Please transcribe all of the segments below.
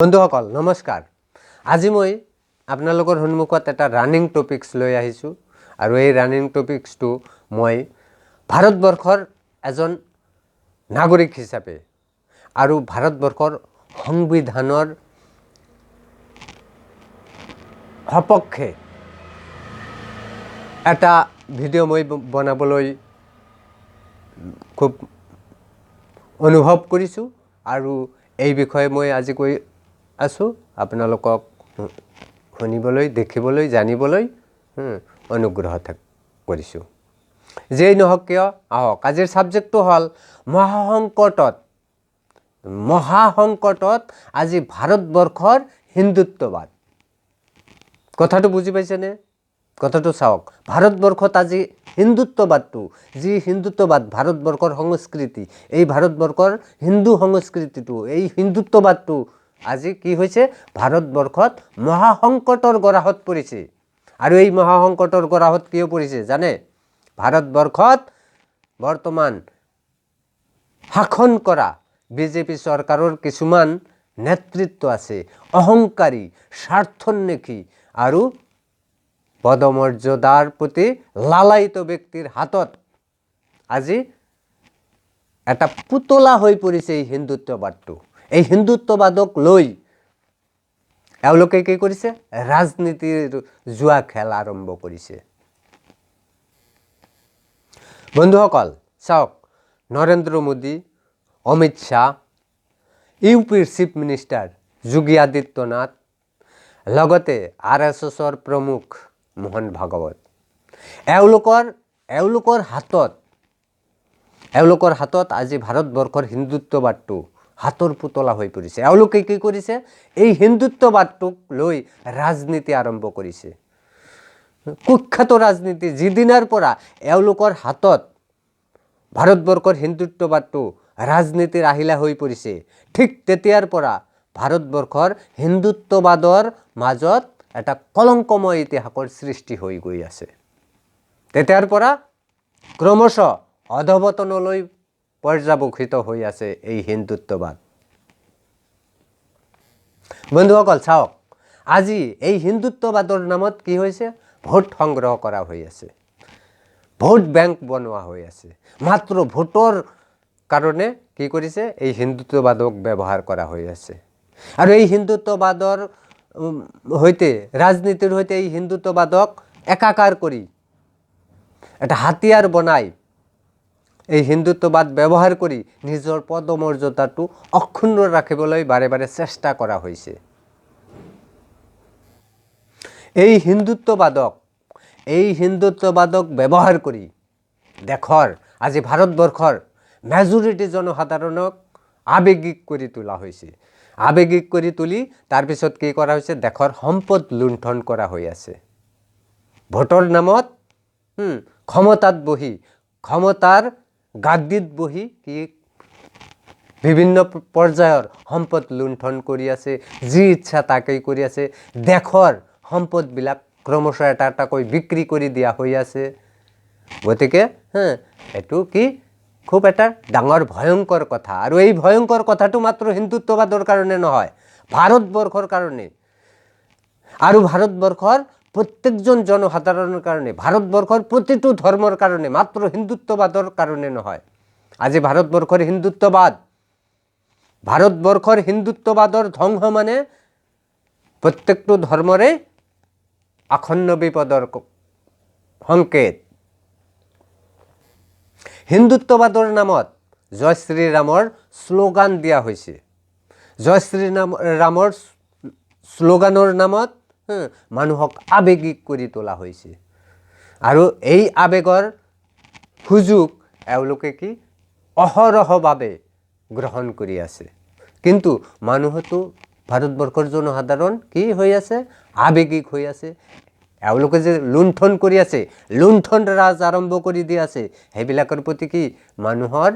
বন্ধুসকল নমস্কাৰ। আজি মই আপোনালোকৰ সন্মুখত এটা ৰানিং টপিকস লৈ আহিছোঁ আৰু এই ৰানিং টপিকসটো মই ভাৰতবৰ্ষৰ এজন নাগৰিক হিচাপে আৰু ভাৰতবৰ্ষৰ সংবিধানৰ সপক্ষে এটা ভিডিঅ' মই বনাবলৈ খুব অনুভৱ কৰিছোঁ আৰু এই বিষয়ে মই আজি কৈ আছো আপোনালোকক শুনিবলৈ দেখিবলৈ জানিবলৈ অনুগ্ৰহ কৰিছোঁ। যেই নহওক কিয় আহক আজিৰ সাবজেক্টটো হ'ল মহাসংকটত আজি ভাৰতবৰ্ষৰ হিন্দুত্ববাদ। কথাটো বুজি পাইছেনে? কথাটো চাওক, ভাৰতবৰ্ষত আজি হিন্দুত্ববাদটো যি হিন্দুত্ববাদ ভাৰতবৰ্ষৰ সংস্কৃতি, এই ভাৰতবৰ্ষৰ হিন্দু সংস্কৃতিটো এই হিন্দুত্ববাদটো আজি কি হৈছে ভাৰতবৰ্ষত মহাসংকটৰ গৰাহত পৰিছে। আৰু এই মহাসংকটৰ গৰাহত কিয় পৰিছে জানে? ভাৰতবৰ্ষত বৰ্তমান শাসন কৰা বিজেপি চৰকাৰৰ কিছুমান নেতৃত্ব আছে, অহংকাৰী, স্বাৰ্থন্বেষী আৰু পদমৰ্যাদাৰ প্ৰতি লালায়িত ব্যক্তিৰ হাতত আজি এটা পুতলা হৈ পৰিছে এই হিন্দুত্ববাদটো। এই হিন্দুত্ববাদক লৈ এওঁলোকে কি কৰিছে? ৰাজনীতিৰ জুৱা খেল আৰম্ভ কৰিছে। বন্ধুসকল চাওক, নৰেন্দ্ৰ মোদী, অমিত শ্বাহ, ইউপিৰ চিফ মিনিষ্টাৰ যোগী আদিত্যনাথ, লগতে RSSৰ প্ৰমুখ মোহন ভাগৱত, এওঁলোকৰ হাতত আজি ভাৰতবৰ্ষৰ হিন্দুত্ববাদটো হাতৰ পুতলা হৈ পৰিছে। এওঁলোকে কি কৰিছে? এই হিন্দুত্ববাদটোক লৈ ৰাজনীতি আৰম্ভ কৰিছে, কুখ্যাত ৰাজনীতি। যিদিনাৰ পৰা এওঁলোকৰ হাতত ভাৰতবৰ্ষৰ হিন্দুত্ববাদটো ৰাজনীতিৰ আহিলা হৈ পৰিছে, ঠিক তেতিয়াৰ পৰা ভাৰতবৰ্ষৰ হিন্দুত্ববাদৰ মাজত এটা কলংকময় ইতিহাসৰ সৃষ্টি হৈ গৈ আছে। তেতিয়াৰ পৰা ক্ৰমশঃ অধপতনলৈ পৰ্যাবসিত হৈ আছে এই হিন্দুত্ববাদ। বন্ধুসকল চাওক, আজি এই হিন্দুত্ববাদৰ নামত কি হৈছে? ভোট সংগ্ৰহ কৰা হৈ আছে, ভোট বেংক বনোৱা হৈ আছে। মাত্ৰ ভোটৰ কাৰণে কি কৰিছে? এই হিন্দুত্ববাদক ব্যৱহাৰ কৰা হৈ আছে। আৰু এই হিন্দুত্ববাদৰ সৈতে ৰাজনীতিৰ সৈতে এই হিন্দুত্ববাদক একাকাৰ কৰি এটা হাতিয়াৰ বনাই এই হিন্দুত্ববাদ ব্যৱহাৰ কৰি নিজৰ পদমৰ্যাদাটো অক্ষুণ্ণ ৰাখিবলৈ বাৰে বাৰে চেষ্টা কৰা হৈছে। এই হিন্দুত্ববাদক ব্যৱহাৰ কৰি দেশৰ আজি ভাৰতবৰ্ষৰ মেজৰিটি জনসাধাৰণক আৱেগিক কৰি তোলা হৈছে। আৱেগিক কৰি তুলি তাৰপিছত কি কৰা হৈছে? দেশৰ সম্পদ লুণ্ঠন কৰা হৈ আছে। ভোটৰ নামত ক্ষমতাত বহি, ক্ষমতাৰ গাদীত বহি কি বিভিন্ন পৰ্যায়ৰ সম্পদ লুণ্ঠন কৰি আছে, যি ইচ্ছা তাকেই কৰি আছে। দেশৰ সম্পদবিলাক ক্ৰমশঃ এটা এটাকৈ বিক্ৰী কৰি দিয়া হৈ আছে। গতিকে এইটো কি খুব এটা ডাঙৰ ভয়ংকৰ কথা। আৰু এই ভয়ংকৰ কথাটো মাত্ৰ হিন্দুত্ববাদৰ কাৰণে নহয়, ভাৰতবৰ্ষৰ কাৰণে আৰু ভাৰতবৰ্ষৰ প্ৰত্যেকজন জনসাধাৰণৰ কাৰণে, ভাৰতবৰ্ষৰ প্ৰতিটো ধৰ্মৰ কাৰণে, মাত্ৰ হিন্দুত্ববাদৰ কাৰণে নহয়। আজি ভাৰতবৰ্ষৰ হিন্দুত্ববাদৰ ধ্বংস মানে প্ৰত্যেকটো ধৰ্মৰে আসন্ন বিপদৰ সংকেত। হিন্দুত্ববাদৰ নামত জয় শ্ৰীৰামৰ শ্লোগান দিয়া হৈছে। জয় শ্ৰীৰামৰ শ্লোগানৰ নামত মানুহক আৱেগিক কৰি তোলা হৈছে। আৰু এই আৱেগৰ সুযোগ এওঁলোকে কি অহৰহভাৱে গ্ৰহণ কৰি আছে। কিন্তু মানুহতো ভাৰতবৰ্ষৰ জনসাধাৰণ কি হৈ আছে? আৱেগিক হৈ আছে। এওঁলোকে যে লুণ্ঠন কৰি আছে, লুণ্ঠন ৰাজ আৰম্ভ কৰি দি আছে, সেইবিলাকৰ প্ৰতি কি মানুহৰ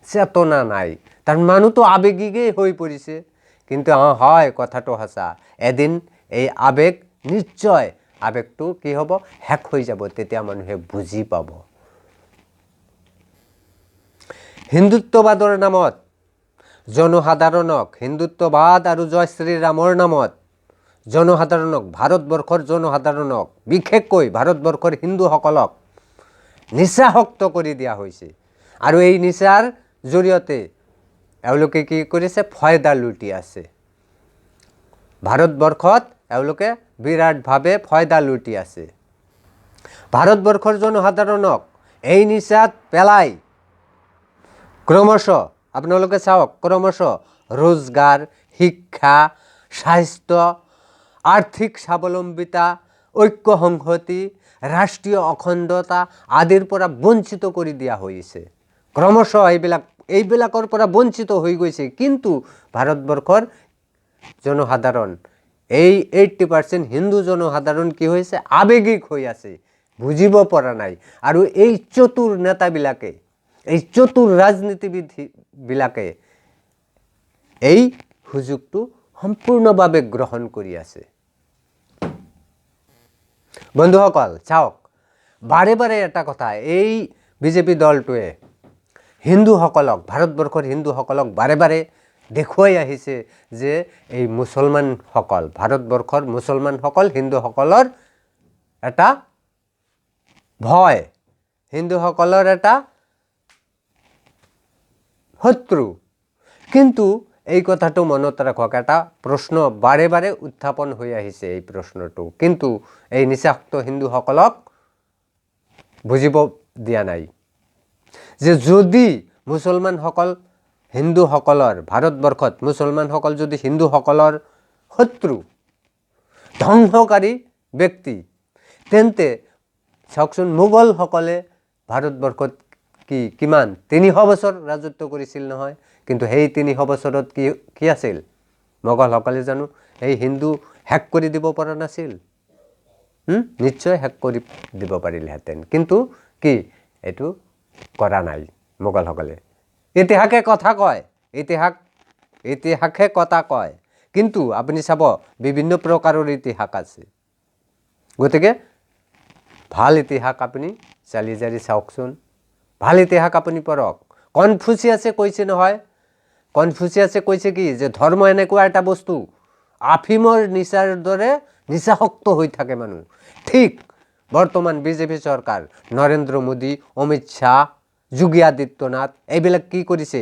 চেতনা নাই। তাৰ মানুহটো আৱেগিকেই হৈ পৰিছে। কিন্তু হয়, কথাটো সঁচা, এদিন এই আৱেগ নিশ্চয় আৱেগটো কি হ'ব? শেষ হৈ যাব। তেতিয়া মানুহে বুজি পাব। হিন্দুত্ববাদৰ নামত জনসাধাৰণক হিন্দুত্ববাদ আৰু জয় শ্ৰীৰামৰ নামত জনসাধাৰণক ভাৰতবৰ্ষৰ জনসাধাৰণক বিশেষকৈ ভাৰতবৰ্ষৰ হিন্দুসকলক নিচাসক্ত কৰি দিয়া হৈছে আৰু এই নিচাৰ জৰিয়তে এওঁলোকে কি কৰিছে ফায়দা লুটি আছে ভাৰতবৰ্ষত এওঁলোকে বিৰাটভাৱে ফায়দা লুটি আছে ভাৰতবৰ্ষৰ জনসাধাৰণক এই নিচাত পেলাই ক্ৰমশ আপোনালোকে চাওক ক্ৰমশ रोजगार शिक्षा স্বাস্থ্য आर्थिक স্বাৱলম্বিতা ঐক্য সংহতি ৰাষ্ট্ৰীয় অখণ্ডতা আদিৰ পৰা বঞ্চিত কৰি দিয়া হৈছে ক্ৰমশ এইবিলাকৰ পৰা বঞ্চিত হৈ গৈছে কিন্তু ভাৰতবৰ্ষৰ জনসাধাৰণ এই 80% হিন্দু জনসাধাৰণ কি হৈছে আবেগিক হৈ আছে বুজিব পৰা নাই আৰু এই চতুৰ নেতাবিলাকে এই চতুৰ ৰাজনীতিবিদবিলাকে এই সুযোগটো সম্পূৰ্ণভাৱে গ্ৰহণ কৰি আছে বন্ধুসকল চাওক বাৰে বাৰে এটা কথা এই বিজেপি দলটোৱে হিন্দুসকলক ভাৰতবৰ্ষৰ হিন্দুসকলক বাৰে বাৰে দেখুৱাই আহিছে যে এই মুছলমানসকল ভাৰতবৰ্ষৰ মুছলমানসকল হিন্দুসকলৰ এটা ভয় হিন্দুসকলৰ এটা শত্ৰু কিন্তু এই কথাটো মনত ৰাখক এটা প্ৰশ্ন বাৰে বাৰে উত্থাপন হৈ আহিছে এই প্ৰশ্নটো কিন্তু এই নিচাক্ত হিন্দুসকলক বুজিব দিয়া নাই যে যদি মুছলমানসকল হিন্দুসকলৰ ভাৰতবৰ্ষত মুছলমানসকল যদি হিন্দুসকলৰ শত্ৰু ধ্বংসকাৰী ব্যক্তি তেন্তে চাওকচোন মোগলসকলে ভাৰতবৰ্ষত কিমান 300 বছৰ ৰাজত্ব কৰিছিল নহয় কিন্তু সেই 300 বছৰত কি আছিল মোগলসকলে জানো এই হিন্দু হ্যাক কৰি দিব পৰা নাছিল নিশ্চয় হ্যাক কৰি দিব পাৰিলেহেঁতেন কিন্তু কি এটো কৰা নাই মোগলসকলে ইতিহাসে কথা কয় ইতিহাসে কথা কয় কিন্তু আপুনি চাব বিভিন্ন প্ৰকাৰৰ ইতিহাস আছে গতিকে ভাল ইতিহাস আপুনি চালি জাৰি চাওকচোন ভাল ইতিহাস আপুনি পঢ়ক কনফুচিয়াছে কৈছে নহয় কনফুচিয়াছে কৈছে কি যে ধৰ্ম এনেকুৱা এটা বস্তু আফিমৰ নিচাৰ দৰে নিচাসক্ত হৈ থাকে মানুহ ঠিক বৰ্তমান বিজেপি চৰকাৰ নৰেন্দ্ৰ মোদী অমিত শাহ যোগী আদিত্যনাথ এইবিলাক কি কৰিছে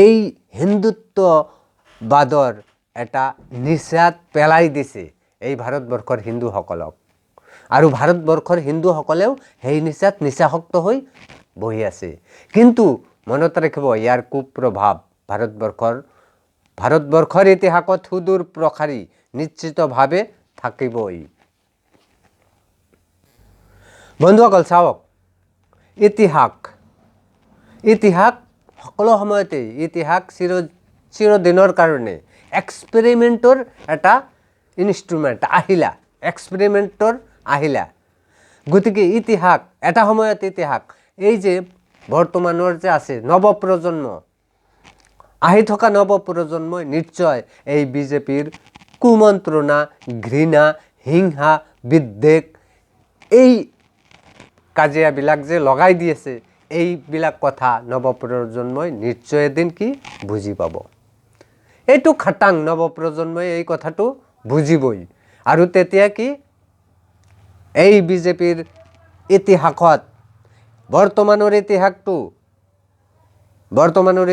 এই হিন্দুত্ববাদৰ এটা নিচাত পেলাই দিছে এই ভাৰতবৰ্ষৰ হিন্দুসকলক আৰু ভাৰতবৰ্ষৰ হিন্দুসকলেও সেই নিচাত নিচাসক্ত হৈ বহি আছে কিন্তু মনত ৰাখিব ইয়াৰ কুপ্ৰভাৱ ভাৰতবৰ্ষৰ ইতিহাসত সুদূৰ প্ৰসাৰী নিশ্চিতভাৱে থাকিবই বন্ধুসকল চাওক ইতিহাস সকলো সময়তে ইতিহাস চিৰদিনৰ কাৰণে এক্সপেৰিমেণ্টৰ এটা ইনষ্ট্ৰুমেণ্ট আহিলা গতিকে ইতিহাস এটা সময়ত ইতিহাস এই যে বৰ্তমানৰ যে আছে নৱপ্ৰজন্ম আহি থকা নৱপ্ৰজন্মই নিশ্চয় এই বিজেপিৰ কুমন্ত্ৰণা ঘৃণা হিংসা বিদ্বেষ এই কাজিয়াবিলাক যে লগাই দি আছে এইবিলাক কথা নৱপ্ৰজন্মই নিশ্চয় এদিন কি বুজি পাব এইটো খাটাং নৱপ্ৰজন্মই এই কথাটো বুজিবই আৰু তেতিয়া কি এই বিজেপিৰ ইতিহাসত বৰ্তমানৰ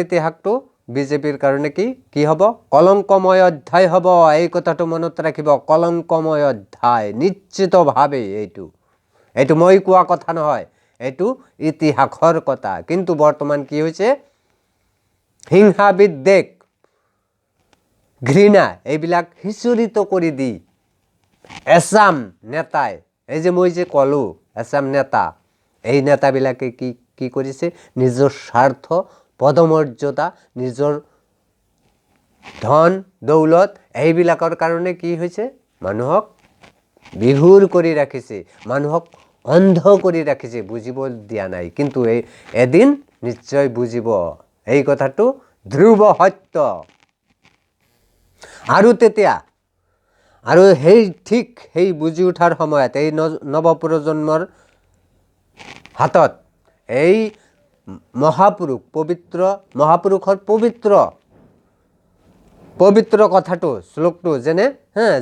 ইতিহাসটো বিজেপিৰ কাৰণে কি হ'ব কলংকময় অধ্যায় হ'ব এই কথাটো মনত ৰাখিব কলংকময় অধ্যায় নিশ্চিতভাৱে এইটো মই কোৱা কথা নহয় এইটো ইতিহাসৰ কথা কিন্তু বৰ্তমান কি হৈছে হিংসা বিদ্বেষ ঘৃণা এইবিলাক হিচৰিত কৰি দি এছাম নেতাই এই যে মই যে ক'লো এছাম নেতা এই নেতাবিলাকে কি কৰিছে নিজৰ স্বাৰ্থ পদমৰ্যাদা নিজৰ ধন দৌলত এইবিলাকৰ কাৰণে কি হৈছে মানুহক বিহুৰ কৰি ৰাখিছে মানুহক অন্ধ কৰি ৰাখিছে বুজিব দিয়া নাই কিন্তু এদিন নিশ্চয় বুজিব এই কথাটো ধ্ৰুৱ সত্য আৰু তেতিয়া আৰু সেই বুজি উঠাৰ সময়ত এই নৱপ্ৰজন্মৰ হাতত এই মহাপুৰুষ পবিত্ৰ মহাপুৰুষৰ পবিত্ৰ কথাটো শ্লোকটো যেনে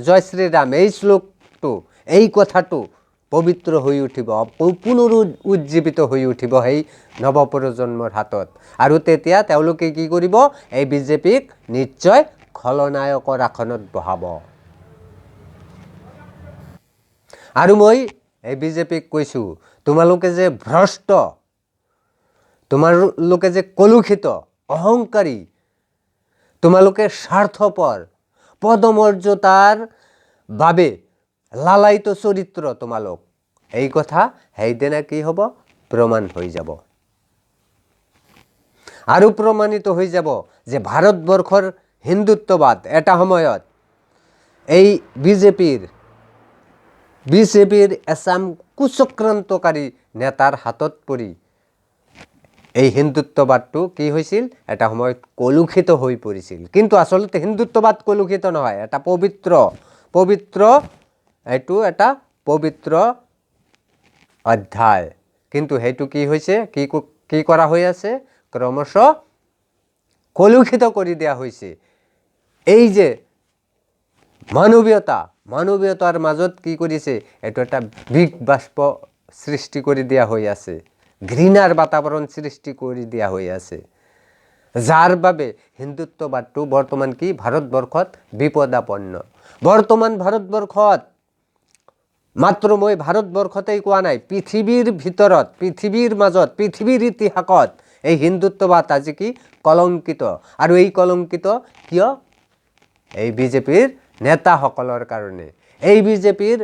জয় শ্ৰীৰাম এই শ্লোকটো এই কথাটো পবিত্ৰ হৈ উঠিব পুনৰুজ্জীৱিত হৈ উঠিব সেই নৱপ্ৰজন্মৰ হাতত আৰু তেতিয়া তেওঁলোকে কি কৰিব এই বিজেপিক নিশ্চয় খলনায়কৰ আসনত বহাব আৰু মই এই বিজেপিক কৈছোঁ তোমালোকে যে ভ্ৰষ্ট তোমালোকে যে কলুষিত অহংকাৰী তোমালোকে স্বাৰ্থপৰ পদমৰ্যাদাৰ বাবে লালায়িত চৰিত্ৰ তোমালোক এই কথা সেইদিনা কি হ'ব প্ৰমাণ হৈ যাব আৰু প্ৰমাণিত হৈ যাব যে ভাৰতবৰ্ষৰ হিন্দুত্ববাদ এটা সময়ত এই বিজেপিৰ এচাম কুচক্ৰান্তকাৰী নেতাৰ হাতত পৰি এই হিন্দুত্ববাদটো কি হৈছিল এটা সময়ত কলুষিত হৈ পৰিছিল কিন্তু আচলতে হিন্দুত্ববাদ কলুষিত নহয় এটা পবিত্ৰ এইটো এটা পবিত্ৰ অধ্যায় কিন্তু সেইটো কি হৈছে কি কৰা হৈ আছে ক্ৰমশ কলুষিত কৰি দিয়া হৈছে এই যে মানৱীয়তাৰ মাজত কি কৰিছে এইটো এটা বিগ বাষ্প সৃষ্টি কৰি দিয়া হৈ আছে ঘৃণাৰ বাতাবৰণ সৃষ্টি কৰি দিয়া হৈ আছে যাৰ বাবে হিন্দুত্ববাদটো বৰ্তমান কি ভাৰতবৰ্ষত বিপদাপন্ন বৰ্তমান ভাৰতবৰ্ষত মাত্ৰ মই ভাৰতবৰ্ষতেই কোৱা নাই পৃথিৱীৰ ভিতৰত পৃথিৱীৰ মাজত পৃথিৱীৰ ইতিহাসত এই হিন্দুত্ববাদ আজি কি কলংকিত আৰু এই কলংকিত কিয় এই বিজেপিৰ নেতাসকলৰ কাৰণে এই বিজেপিৰ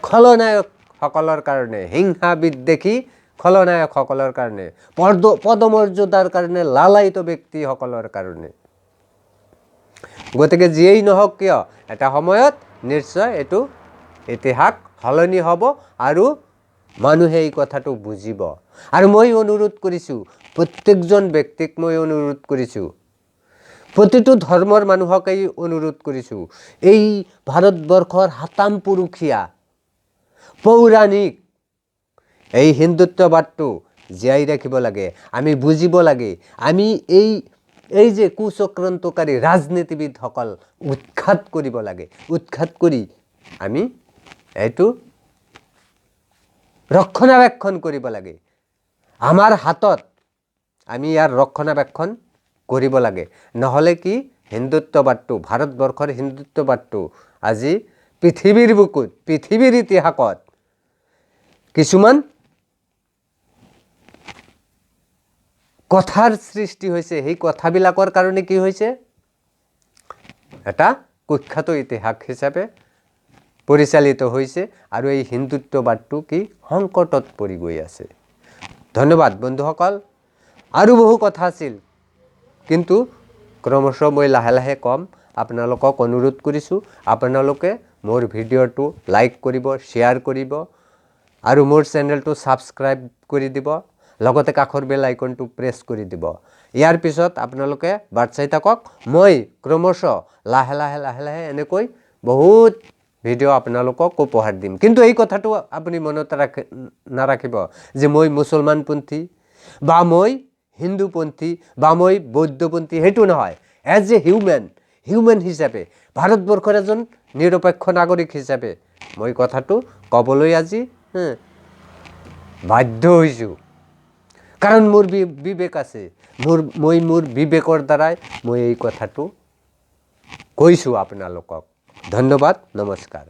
খলনায়কসকলৰ কাৰণে হিংসা বিদ্বেষী খলনায়কসকলৰ কাৰণে পদমৰ্যাদাৰ কাৰণে লালায়িত ব্যক্তিসকলৰ কাৰণে গতিকে যিয়েই নহওক কিয় এটা সময়ত নিশ্চয় এইটো ইতিহাস সলনি হ'ব আৰু মানুহে এই কথাটো বুজিব আৰু মই অনুৰোধ কৰিছোঁ প্ৰত্যেকজন ব্যক্তিক মই অনুৰোধ কৰিছোঁ প্ৰতিটো ধৰ্মৰ মানুহকেই অনুৰোধ কৰিছোঁ এই ভাৰতবৰ্ষৰ হাতাম পুৰুষীয়া পৌৰাণিক এই হিন্দুত্ববাদটো জীয়াই ৰাখিব লাগে আমি বুজিব লাগে আমি এই যে কুচক্ৰান্তকাৰী ৰাজনীতিবিদসকল উৎখাত কৰিব লাগে উৎখাত কৰি আমি এইটো ৰক্ষণাবেক্ষণ কৰিব লাগে আমাৰ হাতত আমি ইয়াৰ ৰক্ষণাবেক্ষণ কৰিব লাগে নহ'লে কি হিন্দুত্ববাদটো ভাৰতবৰ্ষৰ হিন্দুত্ববাদটো আজি পৃথিৱীৰ বুকুত পৃথিৱীৰ ইতিহাসত কিছুমান কথাৰ সৃষ্টি হৈছে সেই কথাবিলাকৰ কাৰণে কি হৈছে এটা কুখ্যাত ইতিহাস হিচাপে পৰিচালিত হৈছে আৰু এই হিন্দুত্ববাদটো কি সংকটত পৰি গৈ আছে ধন্যবাদ বন্ধুসকল আৰু বহু কথা আছিল কিন্তু ক্ৰমশ মই লাহে লাহে কম আপোনালোকক অনুৰোধ কৰিছোঁ আপোনালোকে মোৰ ভিডিঅ'টো লাইক কৰিব শ্বেয়াৰ কৰিব আৰু মোৰ চেনেলটো ছাবস্ক্ৰাইব কৰি দিব লগতে কাষৰ বেল আইকনটো প্ৰেছ কৰি দিব ইয়াৰ পিছত আপোনালোকে বাট চাই থাকক মই ক্ৰমশ লাহে লাহে এনেকৈ বহুত ভিডিঅ' আপোনালোকক উপহাৰ দিম কিন্তু এই কথাটো আপুনি মনত নাৰাখিব যে মই মুছলমানপন্থী বা মই হিন্দুপন্থী বা মই বৌদ্ধপন্থী সেইটো নহয় এজ এ হিউমেন হিচাপে ভাৰতবৰ্ষৰ এজন নিৰপেক্ষ নাগৰিক হিচাপে মই কথাটো ক'বলৈ আজি বাধ্য হৈছোঁ কাৰণ মোৰ বিবেক আছে মই মোৰ বিবেকৰ দ্বাৰাই মই এই কথাটো কৈছোঁ আপোনালোকক ধন্যবাদ নমস্কাৰ